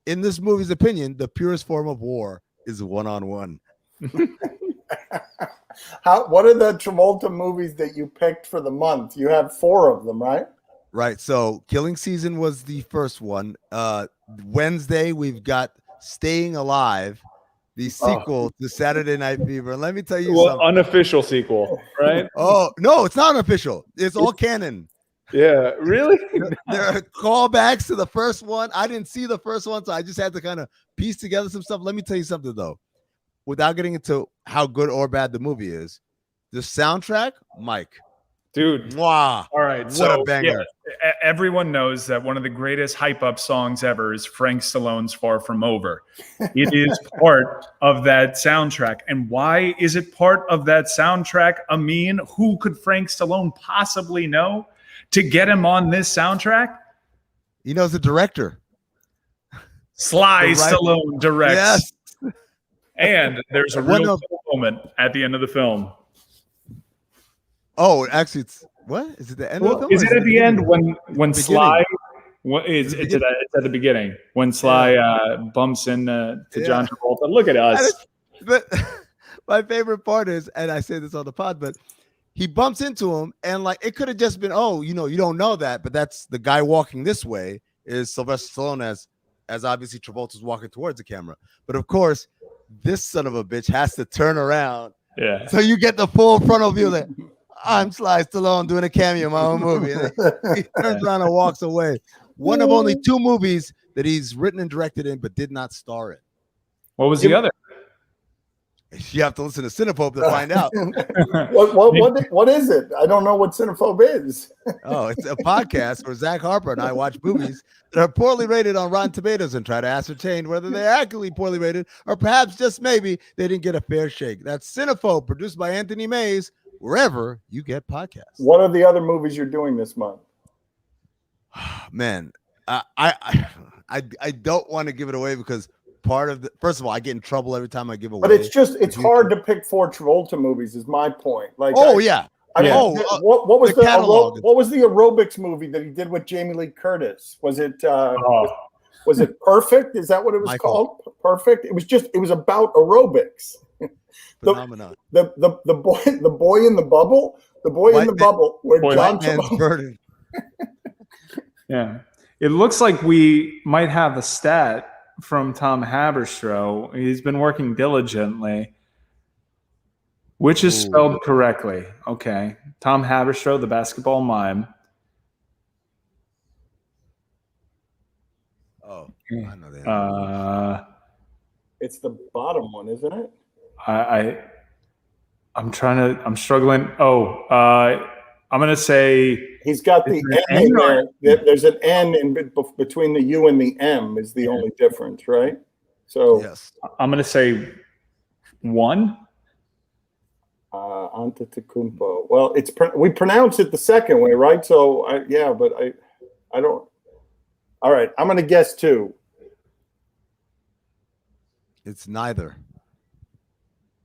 in this movie's opinion, the purest form of war is one-on-one. What are the Travolta movies that you picked for the month? You have 4 of them, right? Right. So Killing Season was the first one. Wednesday, we've got Staying Alive, the sequel to Saturday Night Fever. And let me tell you something. Unofficial sequel, right? Oh, no, it's not unofficial. It's all canon. Yeah, really? There are callbacks to the first one. I didn't see the first one, so I just had to kind of piece together some stuff. Let me tell you something, though. Without getting into how good or bad the movie is, the soundtrack, Mike. Dude. Wow. All right. What a banger. Yeah, everyone knows that one of the greatest hype up songs ever is Frank Stallone's Far From Over. It is part of that soundtrack. And why is it part of that soundtrack? Amin, who could Frank Stallone possibly know to get him on this soundtrack? He knows the director. Sly Stallone directs. Yes. And there's a real moment at the end of the film. Oh, actually, it's what? Is it the end of the film? Is it at the end when Sly What it's at the beginning when Sly bumps into to John Travolta. Look at us. But my favorite part is, and I say this on the pod, but he bumps into him, and like it could have just been, oh, you don't know that, but that's the guy walking this way is Sylvester Stallone as obviously Travolta's walking towards the camera. But of course, this son of a bitch has to turn around. Yeah. So you get the full frontal view that I'm Sly Stallone doing a cameo in my own movie. And he turns around and walks away. One of only 2 movies that he's written and directed in, but did not star in. What was the other? You have to listen to Cinephobe to find out. What is it? I don't know what Cinephobe is. Oh, it's a podcast where Zach Harper and I watch movies that are poorly rated on Rotten Tomatoes and try to ascertain whether they're actually poorly rated or perhaps just maybe they didn't get a fair shake. That's Cinephobe, produced by Anthony Mays, wherever you get podcasts. What are the other movies you're doing this month? Man, I don't want to give it away because first of all, I get in trouble every time I give away. But it's hard to pick 4 Travolta movies is my point. Like, what was the aerobics movie that he did with Jamie Lee Curtis? Was it was it Perfect? Is that what it was called? Perfect. It was about aerobics. Phenomenon. The boy in the bubble. The boy in the bubble where John Travolta. Yeah. It looks like we might have a stat from Tom Haberstroh. He's been working diligently, which is spelled correctly. Okay. Tom Haberstroh, the basketball mime. Oh, I know that. It's the bottom one, isn't it? I'm struggling. I'm going to say he's got the N in there. There's an N in between the U and the M is the only difference, right? So yes, I'm going to say 1. Antetokounmpo. Well, we pronounce it the second way, right? So but I don't. All right, I'm going to guess 2. It's neither.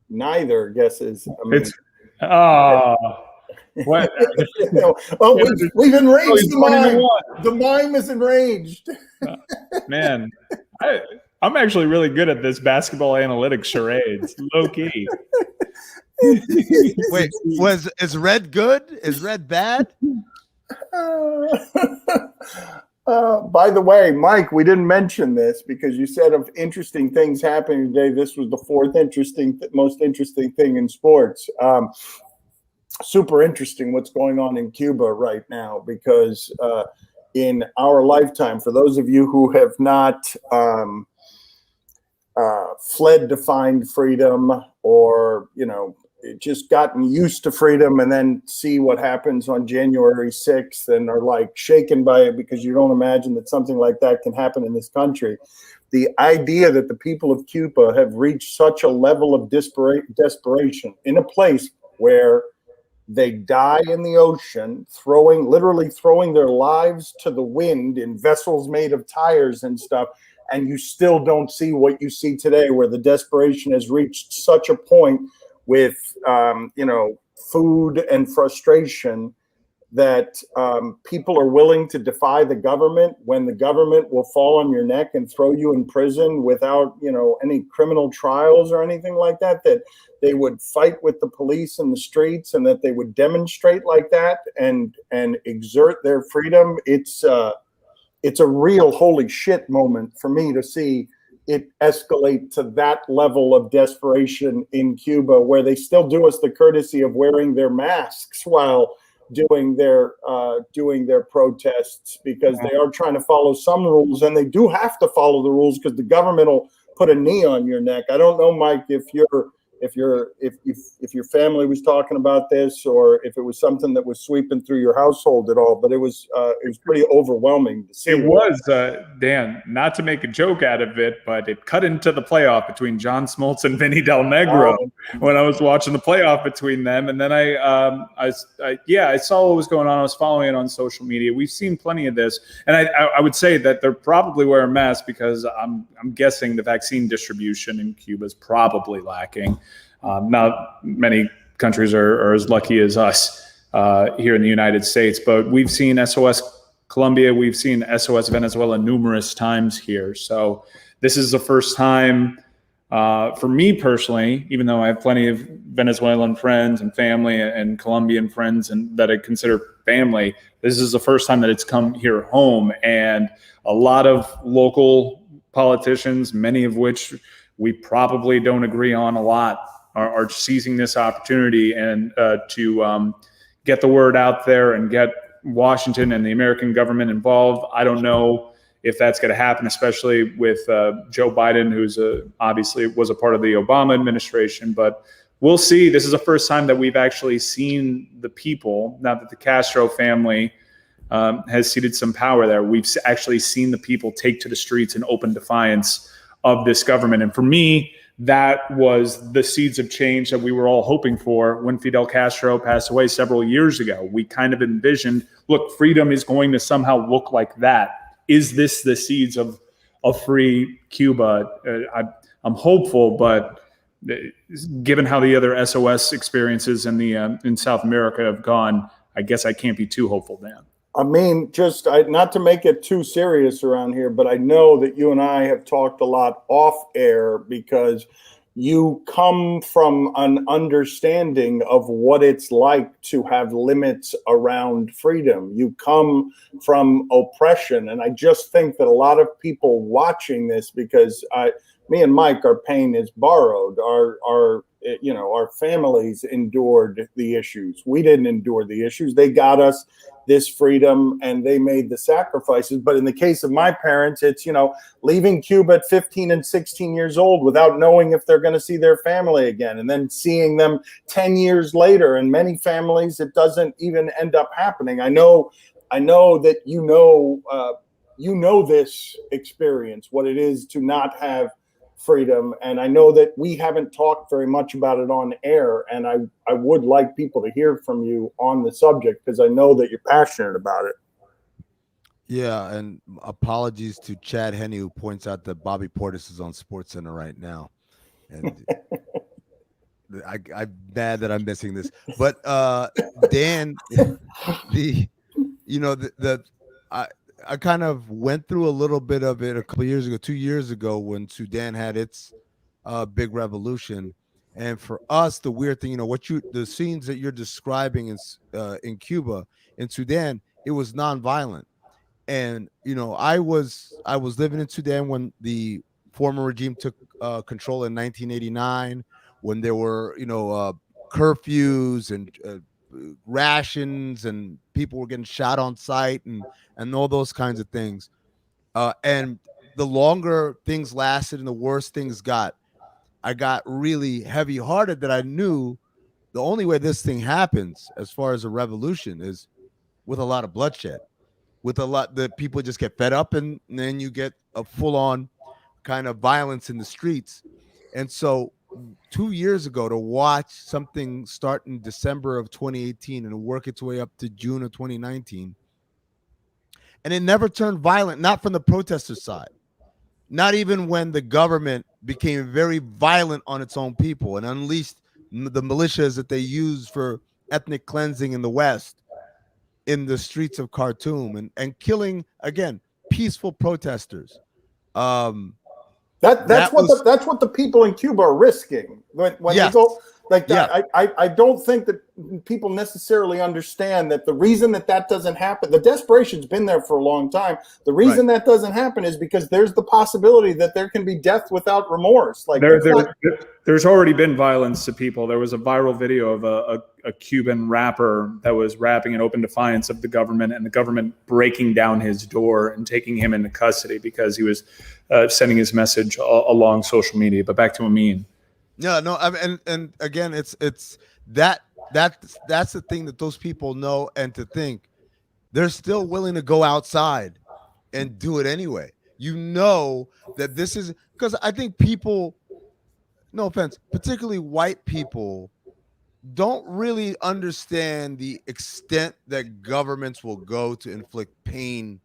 Neither guesses. What? We've enraged the mime. The mime is enraged. Man, I'm actually really good at this basketball analytics charades. Low key. Wait, is red good? Is red bad? By the way, Mike, we didn't mention this because you said of interesting things happening today. This was the 4th most interesting thing in sports. Super interesting what's going on in Cuba right now because in our lifetime, for those of you who have not fled to find freedom or, just gotten used to freedom and then see what happens on January 6th and are like shaken by it because you don't imagine that something like that can happen in this country. The idea that the people of Cuba have reached such a level of desperation in a place where they die in the ocean, literally throwing their lives to the wind in vessels made of tires and stuff, and you still don't see what you see today, where the desperation has reached such a point with, food and frustration that people are willing to defy the government when the government will fall on your neck and throw you in prison without, any criminal trials or anything like that, that they would fight with the police in the streets and that they would demonstrate like that and exert their freedom. It's a real holy shit moment for me to see it escalate to that level of desperation in Cuba, where they still do us the courtesy of wearing their masks while doing their protests, because they are trying to follow some rules, and they do have to follow the rules because the government will put a knee on your neck. I don't know, Mike, if your family was talking about this or if it was something that was sweeping through your household at all, but it was pretty overwhelming to see. It was, Dan, not to make a joke out of it, but it cut into the playoff between John Smoltz and Vinny Del Negro when I was watching the playoff between them. And then I saw what was going on. I was following it on social media. We've seen plenty of this. And I would say that they're probably wearing masks because I'm guessing the vaccine distribution in Cuba is probably lacking. Not many countries are as lucky as us here in the United States, but we've seen SOS Colombia. We've seen SOS Venezuela numerous times here. So this is the first time for me personally, even though I have plenty of Venezuelan friends and family and Colombian friends and that I consider family, this is the first time that it's come here home. And a lot of local politicians, many of which we probably don't agree on a lot, are seizing this opportunity and to get the word out there and get Washington and the American government involved. I don't know if that's going to happen, especially with Joe Biden, who's obviously was a part of the Obama administration. But we'll see. This is the first time that we've actually seen the people, now that the Castro family has ceded some power there, we've actually seen the people take to the streets in open defiance of this government. And for me, that was the seeds of change that we were all hoping for when Fidel Castro passed away several years ago. We kind of envisioned, look, freedom is going to somehow look like that. Is this the seeds of a free Cuba? I'm hopeful, but given how the other SOS experiences in South America have gone, I guess I can't be too hopeful, Dan. I mean, not to make it too serious around here, but I know that you and I have talked a lot off air because you come from an understanding of what it's like to have limits around freedom. You come from oppression. And I just think that a lot of people watching this, because me and Mike, our pain is borrowed. Our families endured the issues. We didn't endure the issues. They got us this freedom and they made the sacrifices. But in the case of my parents, it's, leaving Cuba at 15 and 16 years old without knowing if they're going to see their family again, and then seeing them 10 years later. And many families, it doesn't even end up happening. I know that you know this experience, what it is to not have freedom. And I know that we haven't talked very much about it on air, and I would like people to hear from you on the subject because I know that you're passionate about it. Yeah, and apologies to Chad Henne, who points out that Bobby Portis is on SportsCenter right now, and I'm mad that I'm missing this. But Dan, I kind of went through a little bit of it a couple of years ago, 2 years ago, when Sudan had its big revolution. And for us, the weird thing, the scenes that you're describing in Cuba, in Sudan, it was nonviolent. And I was living in Sudan when the former regime took control in 1989, when there were curfews and rations, and people were getting shot on sight and all those kinds of things. And the longer things lasted and the worse things got, I got really heavy hearted that I knew the only way this thing happens as far as a revolution is with a lot of bloodshed, with a lot that people just get fed up, and then you get a full on kind of violence in the streets. And so 2 years ago, to watch something start in December of 2018 and work its way up to June of 2019, and it never turned violent, not from the protester side, not even when the government became very violent on its own people and unleashed the militias that they used for ethnic cleansing in the West in the streets of Khartoum and killing, again, peaceful protesters. That's what the people in Cuba are risking when yes. they go like that. Yeah. I don't think that people necessarily understand that the reason that doesn't happen, the desperation's been there for a long time. The reason that doesn't happen is because there's the possibility that there can be death without remorse. Like there's already been violence to people. There was a viral video of a Cuban rapper that was rapping in open defiance of the government, and the government breaking down his door and taking him into custody because he was sending his message along social media. But back to Amin. No, I mean, and again, it's that's the thing that those people know, and to think they're still willing to go outside and do it anyway. That this is because I think people, no offense, particularly white people, don't really understand the extent that governments will go to inflict pain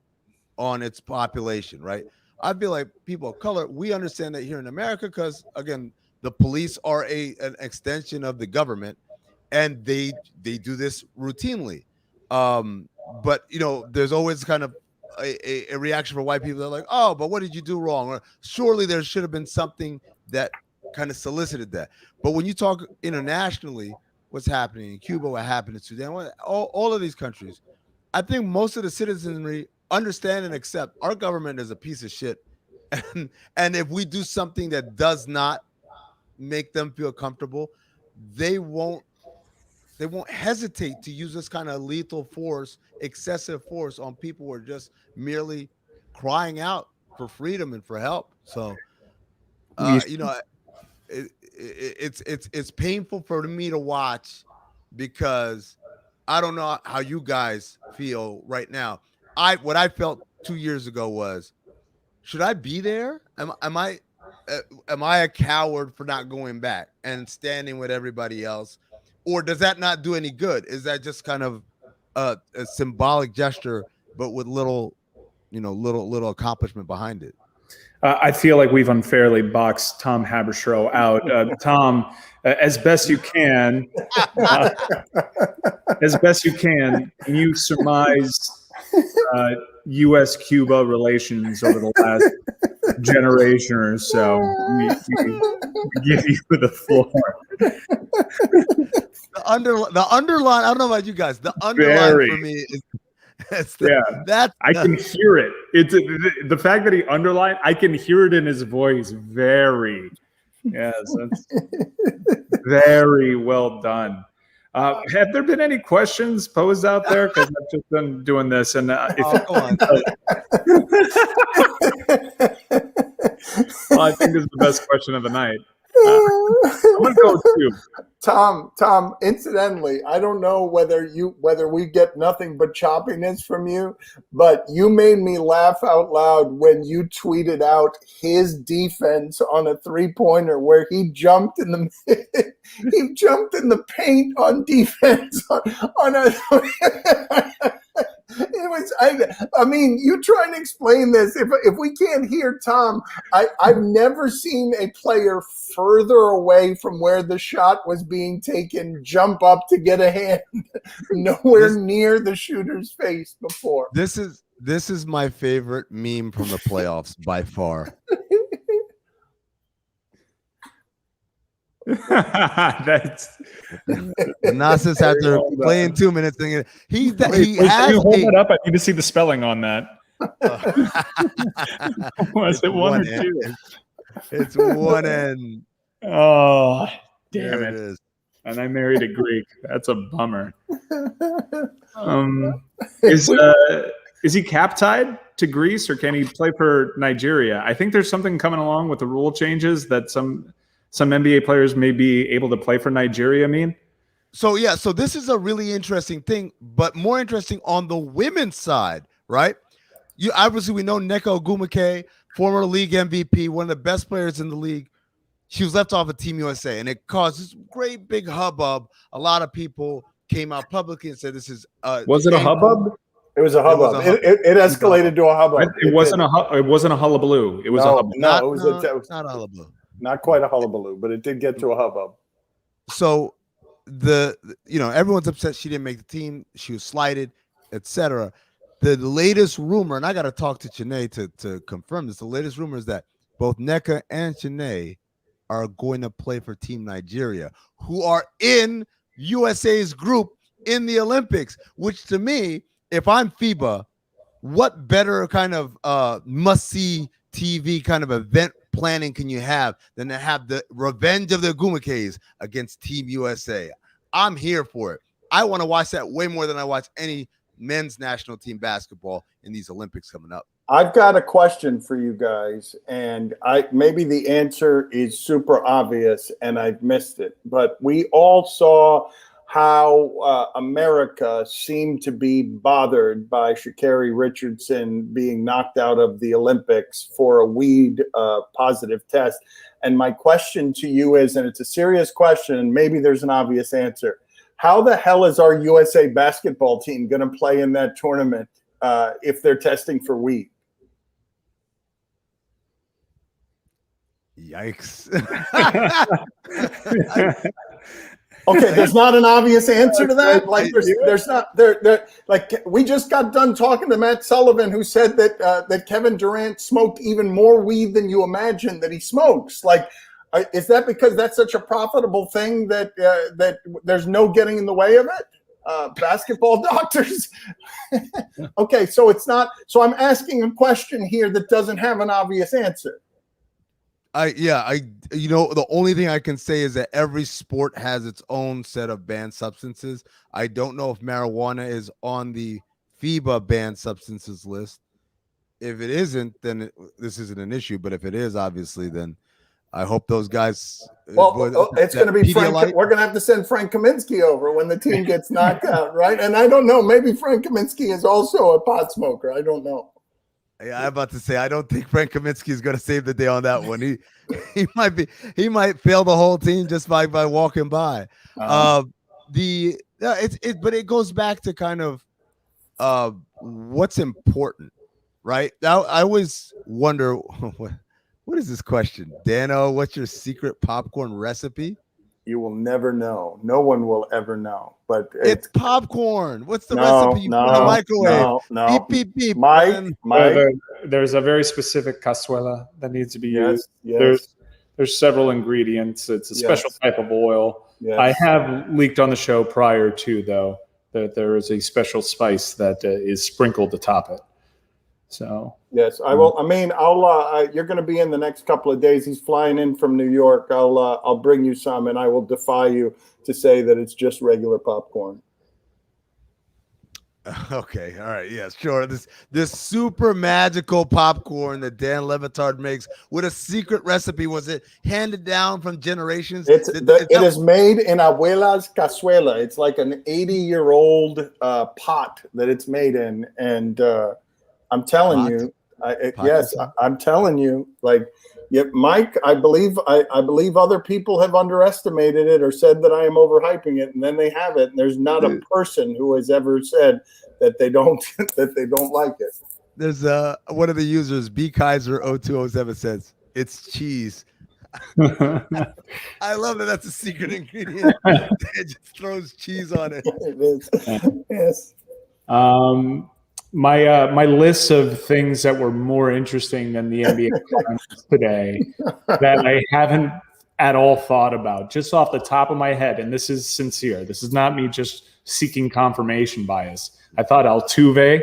on its population, right? I feel like people of color, we understand that here in America because, again, the police are an extension of the government, and they do this routinely. but there's always kind of a reaction for white people. They're like, oh, but what did you do wrong? Or surely there should have been something that kind of solicited that. But when you talk internationally, what's happening in Cuba, what happened in Sudan, all of these countries, I think most of the citizenry understand and accept our government is a piece of shit. And if we do something that does not make them feel comfortable, they won't hesitate to use this kind of lethal force, excessive force on people who are just merely crying out for freedom and for help. So, it's painful for me to watch, because I don't know how you guys feel right now. What I felt 2 years ago was, should I be there? Am I a coward for not going back and standing with everybody else? Or does that not do any good? Is that just kind of a symbolic gesture, but with little accomplishment behind it? I feel like we've unfairly boxed Tom Haberstroh out. Tom, as best you can, can you surmise U.S.-Cuba relations over the last generation or so? We give you the floor. The underline, I don't know about you guys. The underline for me is I can hear it. It's the fact that he underlined. I can hear it in his voice. Very, yes, that's very well done. Have there been any questions posed out there? Because I've just been doing this, and go on. Well, I think this is the best question of the night. I'm gonna go too. Tom, incidentally, I don't know whether we get nothing but choppiness from you, but you made me laugh out loud when you tweeted out his defense on a 3-pointer where he jumped in the paint on defense on a it was I mean, you try and explain this. If we can't hear Tom, I've never seen a player further away from where the shot was being taken jump up to get a hand nowhere near the shooter's face before. This is my favorite meme from the playoffs by far. That's Nassus after playing 2 minutes thinking he has hold it up. I need to see the spelling on that. Was it one or two? It's one N. Oh, damn it it. Is. And I married a Greek. That's a bummer. Is he cap tied to Greece, or can he play for Nigeria? I think there's something coming along with the rule changes that some NBA players may be able to play for Nigeria. So this is a really interesting thing, but more interesting on the women's side, right? We know Nneka Ogwumike, former league MVP, one of the best players in the league. She was left off of Team USA, and it caused this great big hubbub. A lot of people came out publicly and said this is was it a hubbub? It was a hubbub. It escalated to a hubbub. It wasn't a hullabaloo. It was a hubbub. No, it was not a hullabaloo. Not quite a hullabaloo, but it did get to a hubbub. So everyone's upset she didn't make the team. She was slighted, etc. The latest rumor, and I got to talk to Chiney to confirm this. The latest rumor is that both Nneka and Chiney are going to play for Team Nigeria, who are in USA's group in the Olympics, which to me, if I'm FIBA, what better kind of must-see TV kind of event planning can you have than to have the revenge of the Ogwumikes against Team USA? I'm here for it. I want to watch that way more than I watch any men's national team basketball in these Olympics coming up. I've got a question for you guys, and maybe the answer is super obvious and I've missed it, but we all saw how America seemed to be bothered by Sha'Carri Richardson being knocked out of the Olympics for a weed positive test. And my question to you is, and it's a serious question, and maybe there's an obvious answer, how the hell is our USA basketball team going to play in that tournament if they're testing for weed? Yikes. Okay, there's not an obvious answer to that. Like there's not there. Like we just got done talking to Matt Sullivan, who said that Kevin Durant smoked even more weed than you imagine that he smokes. Like, is that because that's such a profitable thing that there's no getting in the way of it? Basketball doctors. Okay, so it's not. So I'm asking a question here that doesn't have an obvious answer. The only thing I can say is that every sport has its own set of banned substances. I don't know if marijuana is on the FIBA banned substances list. If it isn't, then this isn't an issue. But if it is, obviously, then I hope those guys. Well, it's going to be Frank. We're going to have to send Frank Kaminsky over when the team gets knocked out, right? And I don't know. Maybe Frank Kaminsky is also a pot smoker. I don't know. Yeah, I'm about to say I don't think Frank Kaminsky is going to save the day on that one. He might fail the whole team just by walking by. But it goes back to kind of what's important, right? Now I always wonder what is this question, Dano? What's your secret popcorn recipe? You will never know. No one will ever know. But it's popcorn. What's the recipe? You put in the microwave. No. Beep, beep, beep. Mike. There's a very specific cazuela that needs to be used. Yes. There's several ingredients. It's a special type of oil. Yes. I have leaked on the show prior to, though, that there is a special spice that is sprinkled atop it. So yes, I will. I mean, you're going to be in the next couple of days. He's flying in from New York. I'll bring you some, and I will defy you to say that it's just regular popcorn. Okay, all right, yeah, sure. This super magical popcorn that Dan Le Batard makes with a secret recipe. Was it handed down from generations? It is made in Abuela's Cazuela. It's like an 80-year-old pot that it's made in, and I'm telling you, I'm telling you, like, yeah, Mike, I believe other people have underestimated it or said that I am overhyping it, and then they have it, and there's not a person who has ever said that they don't like it. There's one of the users, B Kaiser 0207 says it's cheese. I love that. That's a secret ingredient. It just throws cheese on it. It is. Yes. My list of things that were more interesting than the NBA finals today that I haven't at all thought about, just off the top of my head, and this is sincere. This is not me just seeking confirmation bias. I thought Altuve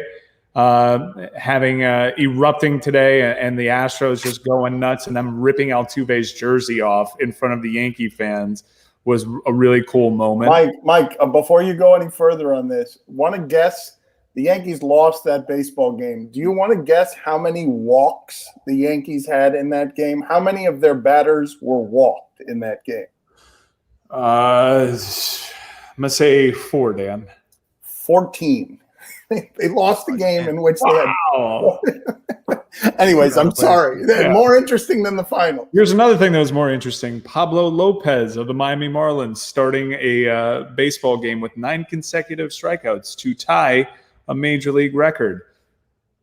having erupting today, and the Astros just going nuts, and them ripping Altuve's jersey off in front of the Yankee fans was a really cool moment. Mike, before you go any further on this, want to guess? The Yankees lost that baseball game. Do you want to guess how many walks the Yankees had in that game? How many of their batters were walked in that game? I'm going to say 4, Dan. 14. They lost the game in which they had. Anyways, I'm sorry. Yeah. More interesting than the final. Here's another thing that was more interesting. Pablo Lopez of the Miami Marlins starting a baseball game with 9 consecutive strikeouts to tie a major league record.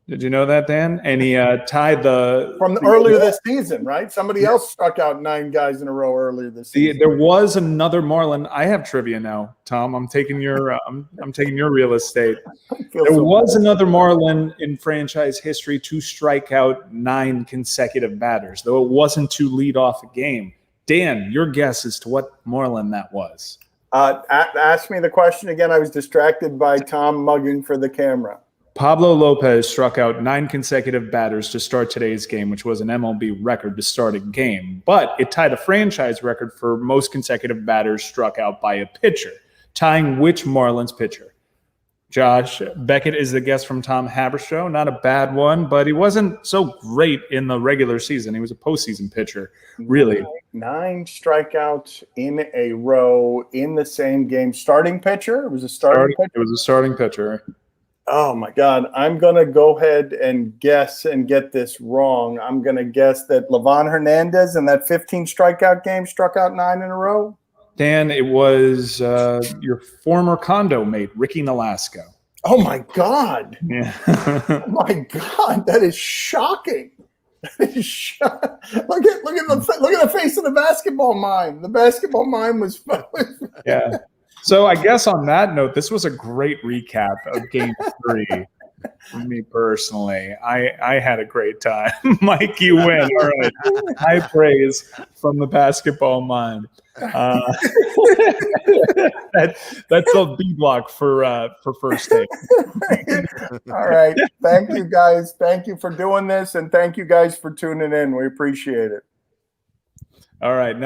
Did you know that, Dan? And he tied from earlier this season, right? Somebody else struck out 9 guys in a row earlier this season. There was another Marlin. I have trivia now, Tom. I'm taking your I'm taking your real estate. There was another Marlin in franchise history to strike out 9 consecutive batters, though it wasn't to lead off a game. Dan, your guess as to what Marlin that was? Ask me the question again. I was distracted by Tom mugging for the camera. Pablo Lopez struck out 9 consecutive batters to start today's game, which was an MLB record to start a game. But it tied a franchise record for most consecutive batters struck out by a pitcher, tying which Marlins pitcher? Josh Beckett is the guest from Tom Haberstroh. Not a bad one, but he wasn't so great in the regular season. He was a postseason pitcher, really. 9 strikeouts in a row in the same game. Starting pitcher? It was a starting pitcher? It was a starting pitcher. Oh, my God. I'm going to go ahead and guess and get this wrong. I'm going to guess that Livan Hernandez in that 15 strikeout game struck out 9 in a row. Dan, it was your former condo mate, Ricky Nolasco. Oh, my God. Yeah. Oh, my God. That is shocking. Look at the face of the basketball mime. The basketball mime was Yeah. So I guess on that note, this was a great recap of Game 3 for me personally. I had a great time. Mike, you win. All right. High praise from the basketball mime. That's a B block for first take. All right. Thank you, guys. Thank you for doing this, and thank you guys for tuning in. We appreciate it. All right. Now